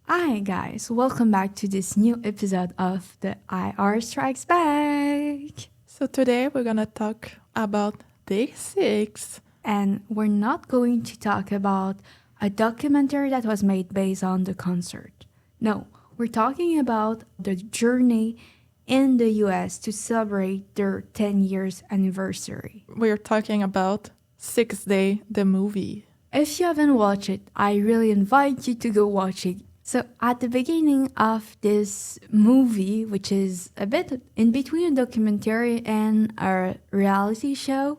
Hi guys, welcome back to this new episode of the IR Strikes Back. So today we're gonna talk about Day6. And we're not going to talk about a documentary that was made based on the concert. No, we're talking about the journey in the US to celebrate their 10 years anniversary. We're talking about 6 Day, the movie. If you haven't watched it, I really invite you to go watch it. So at the beginning of this movie, which is a bit in between a documentary and a reality show,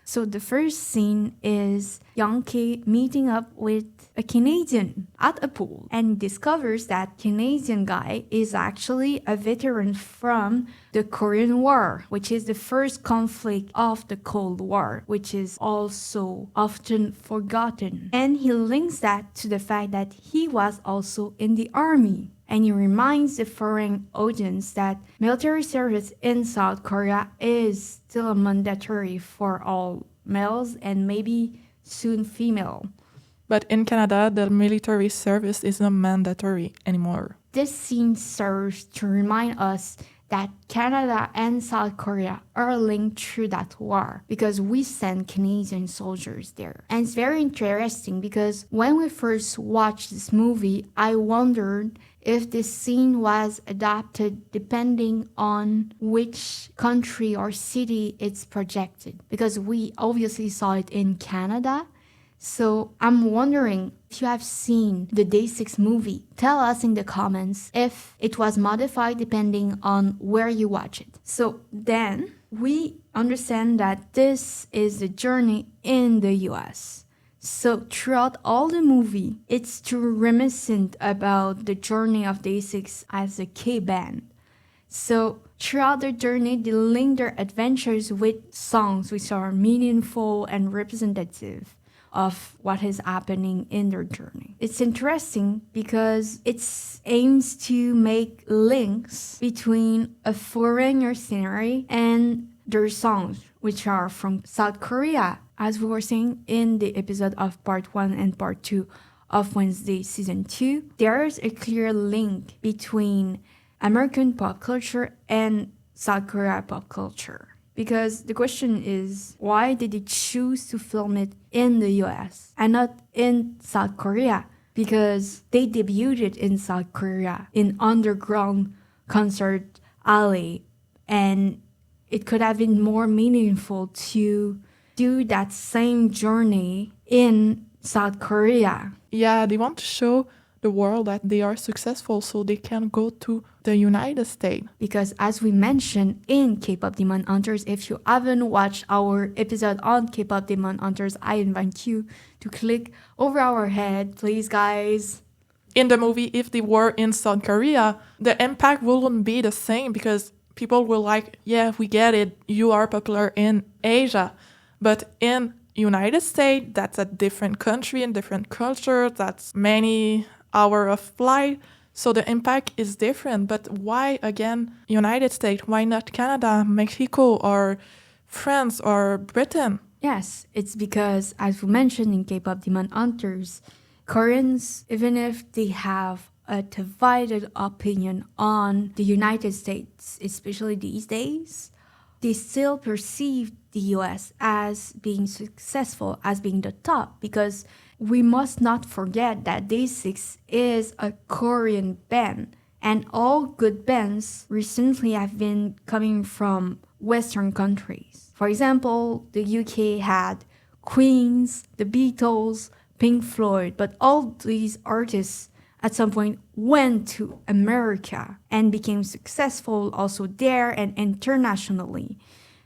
so the first scene is Young-K meeting up with a Canadian at a pool and discovers that Canadian guy is actually a veteran from the Korean War, which is the first conflict of the Cold War, which is also often forgotten. And he links that to the fact that he was also in the army. And he reminds the foreign audience that military service in South Korea is still mandatory for all males and maybe soon female. But in Canada, the military service is not mandatory anymore. This scene serves to remind us that Canada and South Korea are linked through that war because we send Canadian soldiers there. And it's very interesting because when we first watched this movie, I wondered if this scene was adapted depending on which country or city it's projected. Because we obviously saw it in Canada. So I'm wondering if you have seen the Day6 movie. Tell us in the comments if it was modified depending on where you watch it. So then we understand that this is the journey in the US. So throughout all the movie, it's too reminiscent about the journey of Day6 as a K-band. So throughout their journey, they link their adventures with songs which are meaningful and representative of what is happening in their journey. It's interesting because it aims to make links between a foreigner scenery and their songs, which are from South Korea, as we were saying in the episode of part 1 and part 2 of Wednesday season 2. There's a clear link between American pop culture and South Korea pop culture. Because the question is, why did they choose to film it in the US and not in South Korea? Because they debuted in South Korea in underground concert alley, and it could have been more meaningful to do that same journey in South Korea. Yeah, they want to show the world that they are successful so they can go to the United States. Because as we mentioned in K-Pop Demon Hunters, if you haven't watched our episode on K-Pop Demon Hunters, I invite you to click over our head, please guys. In the movie, if they were in South Korea, the impact wouldn't be the same because people were like, yeah, we get it, you are popular in Asia. But in United States, that's a different country and different culture, that's many hours of flight. So the impact is different. But why, again, United States? Why not Canada, Mexico, or France, or Britain? Yes, it's because, as we mentioned in K-Pop Demon Hunters, Koreans, even if they have a divided opinion on the United States, especially these days, they still perceive the US as being successful, as being the top, because we must not forget that Day6 is a Korean band, and all good bands recently have been coming from Western countries. For example, the UK had Queens, the Beatles, Pink Floyd, but all these artists at some point went to America and became successful also there and internationally.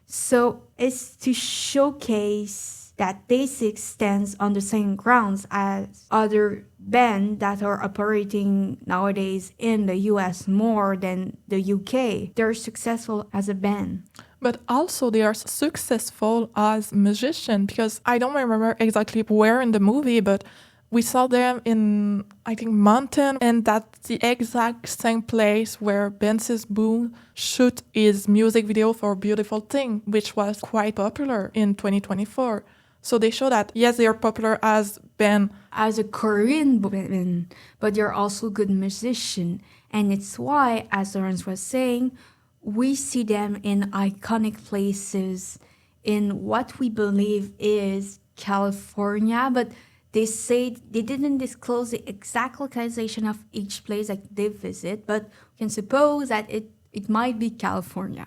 So it's to showcase that Day6 stands on the same grounds as other bands that are operating nowadays in the US more than the UK. They're successful as a band. But also they are successful as musicians because I don't remember exactly where in the movie, but we saw them in, I think, Mountain, and that's the exact same place where Bensis Boone shoot his music video for Beautiful Thing, which was quite popular in 2024. So they show that, yes, they are popular as band. As a Korean band, but they're also good musician. And it's why, as Lawrence was saying, we see them in iconic places in what we believe is California, but they say they didn't disclose the exact localization of each place that they visit, but we can suppose that it might be California.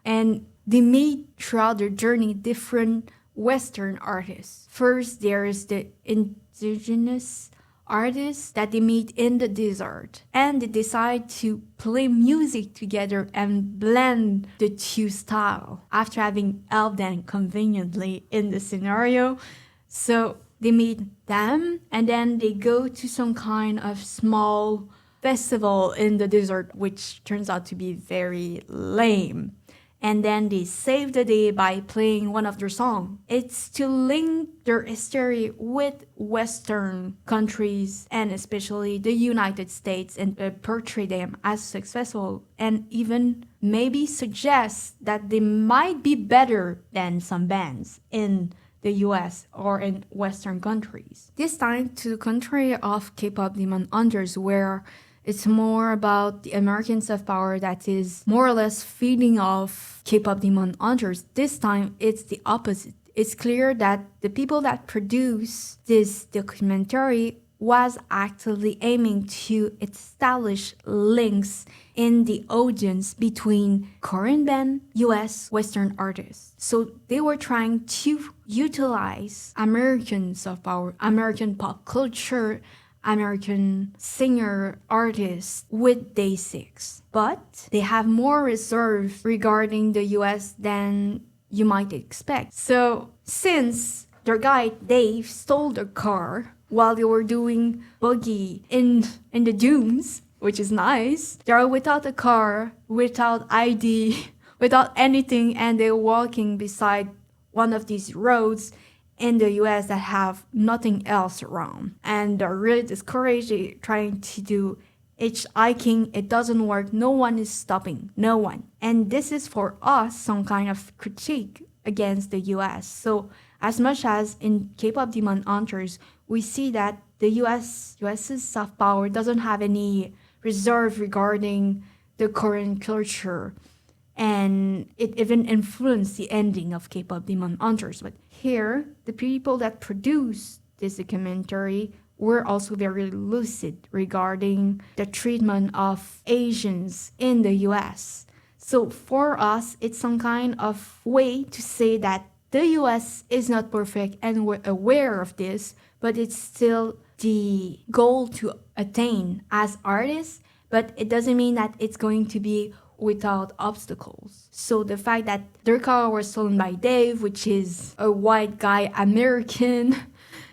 And they meet throughout their journey different Western artists. First, there's the indigenous artists that they meet in the desert, and they decide to play music together and blend the two styles after having helped them conveniently in the scenario. So they meet them, and then they go to some kind of small festival in the desert, which turns out to be very lame. And then they save the day by playing one of their songs. It's to link their history with Western countries and especially the United States and portray them as successful and even maybe suggest that they might be better than some bands in the US or in Western countries. This time to the contrary of K-pop Demon Hunters, where it's more about the American soft power that is more or less feeding off K-pop Demon Hunters. This time, it's the opposite. It's clear that the people that produce this documentary was actively aiming to establish links in the audience between Korean band, US, Western artists. So they were trying to utilize American soft power, American pop culture, American singer artists with Day6. But they have more reserve regarding the US than you might expect. So since their guy Dave stole their car while they were doing boogie in the dunes, which is nice, they're without a car, without ID, without anything, and they're walking beside one of these roads in the US that have nothing else around. And they're really discouraged. They're trying to do hitchhiking. It doesn't work. No one is stopping. No one. And this is for us some kind of critique against the US. So as much as in K-pop Demon Hunters, we see that the US's soft power doesn't have any reserve regarding the Korean culture. And it even influenced the ending of K-pop Demon Hunters. But here, the people that produced this documentary were also very lucid regarding the treatment of Asians in the US. So for us, it's some kind of way to say that the US is not perfect and we're aware of this, but it's still the goal to attain as artists, but it doesn't mean that it's going to be without obstacles. So the fact that their car was stolen by Dave, which is a white guy American,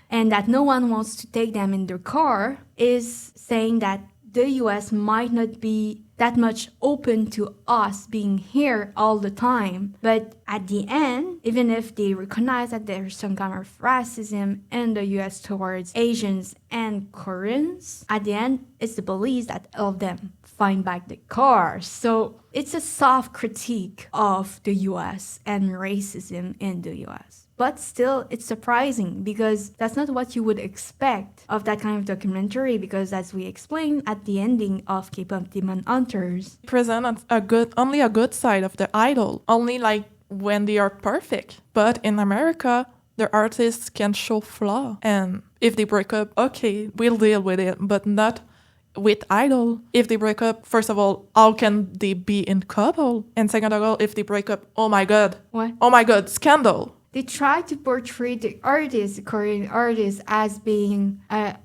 and that no one wants to take them in their car, is saying that the US might not be that much open to us being here all the time. But at the end, even if they recognize that there's some kind of racism in the US towards Asians and Koreans, at the end, it's the police that help them find back the car. So it's a soft critique of the US and racism in the US. But still, it's surprising because that's not what you would expect of that kind of documentary, because as we explained at the ending of K-pop Demon Hunters, present only a good side of the idol, only like when they are perfect. But in America, the artists can show flaw. And if they break up, okay, we'll deal with it, but not with idol. If they break up, first of all, how can they be in couple? And second of all, if they break up, oh my god. What? Oh my god, scandal. They try to portray the artists, the Korean artists, as being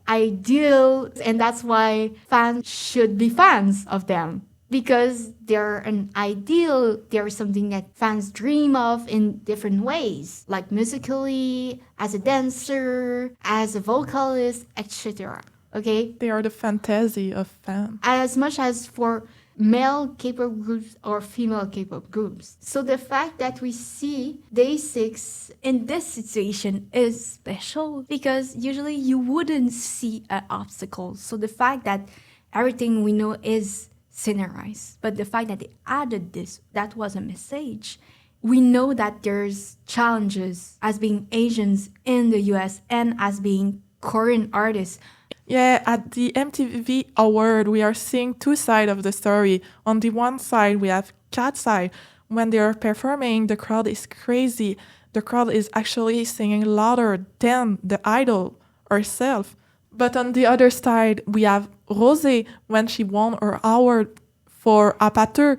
ideal, and that's why fans should be fans of them. Because they're an ideal, they're something that fans dream of in different ways, like musically, as a dancer, as a vocalist, etc. Okay? They are the fantasy of fans. As much as for male K-pop groups or female K-pop groups. So the fact that we see Day6 in this situation is special because usually you wouldn't see an obstacle. So the fact that everything we know is scenarized, but the fact that they added this, that was a message, we know that there's challenges as being Asians in the US and as being Korean artists. Yeah, at the MTV Award, we are seeing two sides of the story. On the one side, we have Katseye. When they are performing, the crowd is crazy. The crowd is actually singing louder than the idol herself. But on the other side, we have Rosé. When she won her award for Apateur,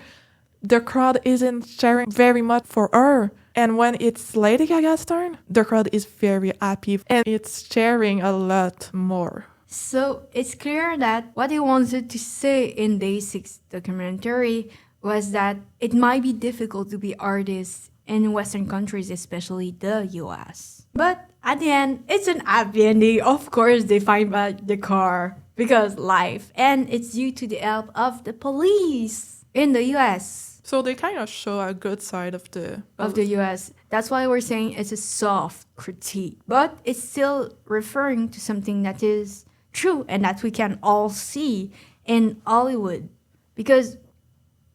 the crowd isn't cheering very much for her. And when it's Ladygaga's turn, the crowd is very happy and it's cheering a lot more. So it's clear that what they wanted to say in Day6 documentary was that it might be difficult to be artists in Western countries, especially the US. But at the end, it's an happy ending. Of course, they find back the car because life, and it's due to the help of the police in the US. So they kind of show a good side of the US. That's why we're saying it's a soft critique, but it's still referring to something that is true and that we can all see in Hollywood. Because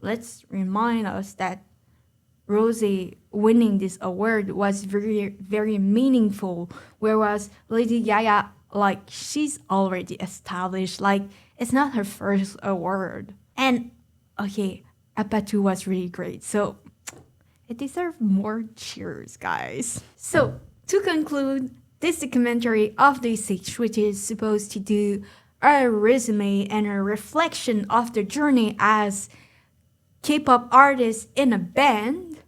let's remind us that Rosé winning this award was very, very meaningful, whereas Lady Gaga, like, she's already established. Like, it's not her first award. And, okay, Apatou was really great, so it deserves more cheers, guys. So, to conclude, this documentary of Day6, which is supposed to do a resume and a reflection of the journey as K-pop artists in a band,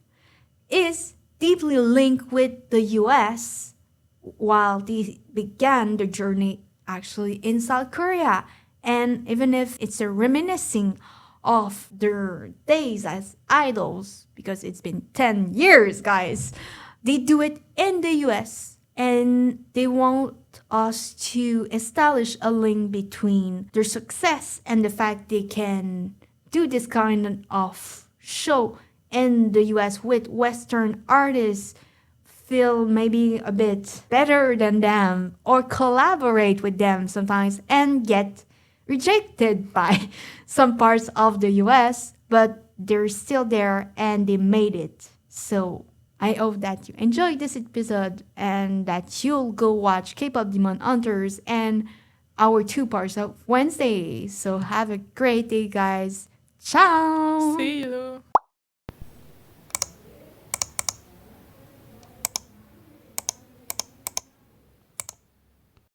is deeply linked with the US, while they began the journey actually in South Korea. And even if it's a reminiscing of their days as idols, because it's been 10 years, guys, they do it in the US. And they want us to establish a link between their success and the fact they can do this kind of show in the US with Western artists, feel maybe a bit better than them or collaborate with them sometimes and get rejected by some parts of the US, but they're still there and they made it. So I hope that you enjoyed this episode and that you'll go watch K-pop Demon Hunters and our 2 parts of Wednesday. So have a great day, guys. Ciao! See you!